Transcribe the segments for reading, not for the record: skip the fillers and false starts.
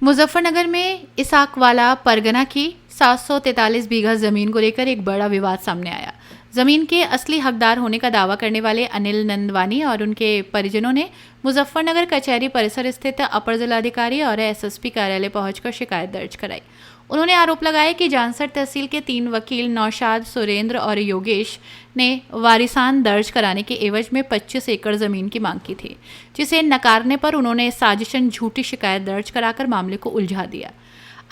मुजफ्फरनगर में इसाकवाला परगना की 743 बीघा जमीन को लेकर एक बड़ा विवाद सामने आया। जमीन के असली हकदार होने का दावा करने वाले अनिल नंदवानी और उनके परिजनों ने मुजफ्फरनगर कचहरी परिसर स्थित अपर जिलाधिकारी और एसएसपी कार्यालय पहुंचकर शिकायत दर्ज कराई। उन्होंने आरोप लगाया कि जानसर तहसील के 3 वकील नौशाद, सुरेंद्र और योगेश ने वारिसान दर्ज कराने के एवज में 25 एकड़ जमीन की मांग की थी, जिसे नकारने पर उन्होंने साजिशन झूठी शिकायत दर्ज कराकर मामले को उलझा दिया।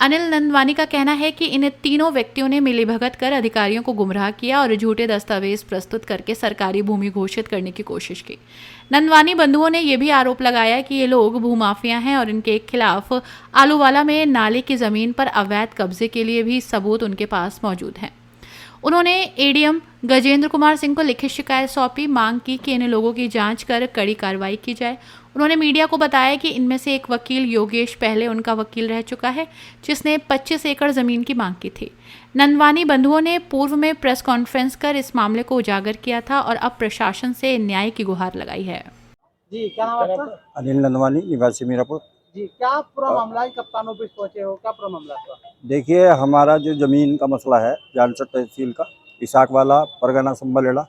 अनिल नंदवानी का कहना है कि इन तीनों व्यक्तियों ने मिलीभगत कर अधिकारियों को गुमराह किया और झूठे दस्तावेज प्रस्तुत करके सरकारी भूमि घोषित करने की कोशिश की। नंदवानी बंधुओं ने यह भी आरोप लगाया कि ये लोग भूमाफिया हैं और इनके खिलाफ आलूवाला में नाले की जमीन पर अवैध कब्जे के लिए भी सबूत उनके पास मौजूद हैं। उन्होंने एडीएम गजेंद्र कुमार सिंह को लिखित शिकायत सौंपी, मांग की कि इन लोगों की जांच कर कड़ी कार्रवाई की जाए। उन्होंने मीडिया को बताया कि इनमें से एक वकील योगेश पहले उनका वकील रह चुका है, जिसने 25 एकड़ जमीन की मांग की थी। नंदवानी बंधुओं ने पूर्व में प्रेस कॉन्फ्रेंस कर इस मामले को उजागर किया था और अब प्रशासन से न्याय की गुहार लगाई है। जी, क्या नाम आपका? अनिल नंदवानी, निवासी मीरापुर। जी, क्या पूरा मामला है? कप्तान ऑफिस पहुंचे हो, क्या पूरा मामला है? देखिए, हमारा जो ज़मीन का मसला है जानसर तहसील का इसाकवाला परगना संबलेड़ा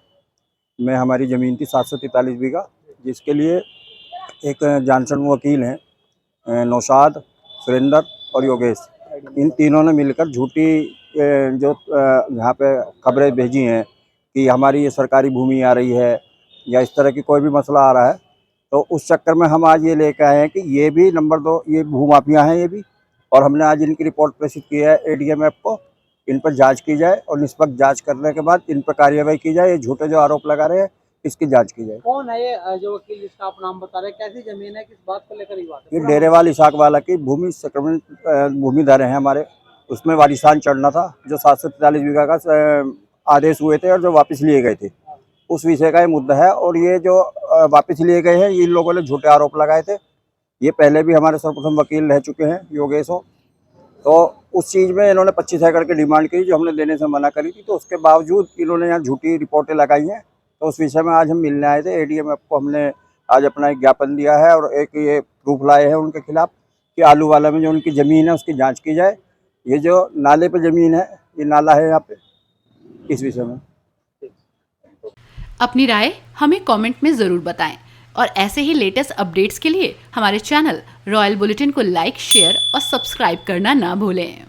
में हमारी ज़मीन थी 743 बीघा, जिसके लिए एक जानसर में वकील हैं नौशाद, सुरेंद्र और योगेश। इन तीनों ने मिलकर झूठी जो यहाँ पे खबरें भेजी हैं कि हमारी ये सरकारी भूमि आ रही है या इस तरह की कोई भी मसला आ रहा है, तो उस चक्कर में हम आज ये लेकर आए हैं कि ये भी नंबर 2 ये भूमाफिया हैं ये भी, और हमने आज इनकी रिपोर्ट प्रेषित की है एडीएम को। इन पर जांच की जाए और निष्पक्ष जांच करने के बाद इन पर कार्रवाई की जाए। ये झूठे जो आरोप लगा रहे हैं इसकी जांच की जाए। कौन है ये जो वकील जिसका आप नाम बता रहे हैं? कैसी जमीन है, किस बात को लेकर ये बात है? ये डेरेवाल इसाकवाला की भूमि संक्रमण भूमिधर हैं हमारे, उसमें वारिसान चढ़ना था जो 743 बीघा का आदेश हुए थे और जो वापस लिए गए थे, उस विषय का ये मुद्दा है। और ये जो वापस लिए गए हैं, इन लोगों ने झूठे आरोप लगाए थे। ये पहले भी हमारे सर्वप्रथम वकील रह चुके हैं योगेश हो, तो उस चीज़ में इन्होंने 25 एकड़ की डिमांड की जो हमने देने से मना करी थी, तो उसके बावजूद इन्होंने यहाँ झूठी रिपोर्टें लगाई हैं। तो उस विषय में आज हम मिलने आए थे। एडीएम को हमने आज अपना एक ज्ञापन दिया है और एक ये प्रूफ लाए हैं उनके खिलाफ कि आलूवाला में जो उनकी ज़मीन है उसकी जाँच की जाए। ये जो नाले पर ज़मीन है, ये नाला है यहाँ पे, इस विषय में अपनी राय हमें कमेंट में ज़रूर बताएं और ऐसे ही लेटेस्ट अपडेट्स के लिए हमारे चैनल रॉयल बुलेटिन को लाइक, शेयर और सब्सक्राइब करना ना भूलें।